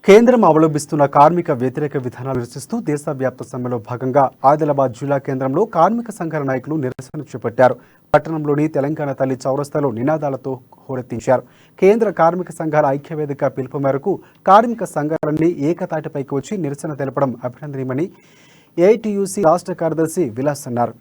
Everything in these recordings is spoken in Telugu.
కేంద్రం అవలంబిస్తున్న కార్మిక వ్యతిరేక విధానాలు నిరసిస్తూ దేశవ్యాప్త సమ్మెలో భాగంగా ఆదిలాబాద్ జిల్లా కేంద్రంలో కార్మిక సంఘాల నాయకులు నిరసన చేపట్టారు. పట్టణంలోని తెలంగాణ తల్లి చౌరస్తాలో నినాదాలతో హోరెత్తించారు. కేంద్ర కార్మిక సంఘాల ఐక్యవేదిక పిలుపు మేరకు కార్మిక సంఘాలన్నీ ఏకతాటిపైకి వచ్చి నిరసన తెలపడం అభినందనీయమని ఏఐటీయూసీ రాష్ట్ర కార్యదర్శి విలాస్ అన్నారు.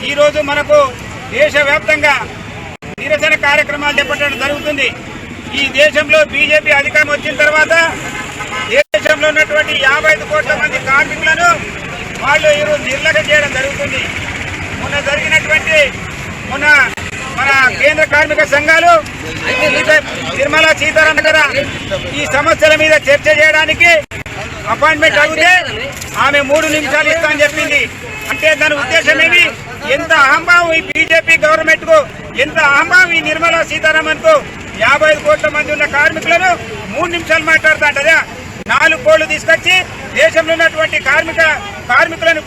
ఈ రోజు మనకు దేశవ్యాప్తంగా నిరసన కార్యక్రమాలు చేపట్టడం జరుగుతుంది. ఈ దేశంలో బీజేపీ అధికారం వచ్చిన తర్వాత దేశంలో ఉన్నటువంటి 55 కోట్ల మంది కార్మికులను వాళ్ళు ఈరోజు నిర్లక్ష్యం చేయడం జరుగుతుంది. మొన్న మన కేంద్ర కార్మిక సంఘాలు నిర్మలా సీతారామన్ గారు ఈ సమస్యల మీద చర్చ చేయడానికి అపాయింట్మెంట్ అడిగితే ఆమె 3 నిమిషాలు ఇస్తా అని చెప్పింది. అంటే దాని ఉద్దేశం ఏమి? ఎంత అహంభావం ఈ బీజేపీ గవర్నమెంట్ కు, ఎంత అహంభావం ఈ నిర్మలా సీతారామన్ కు. 55 కోట్ల మంది ఉన్న కార్మికులను 3 నిమిషాలు మాట్లాడుతుంటదా? 4 కోళ్లు తీసుకొచ్చి దేశంలో ఉన్నటువంటి కార్మికులను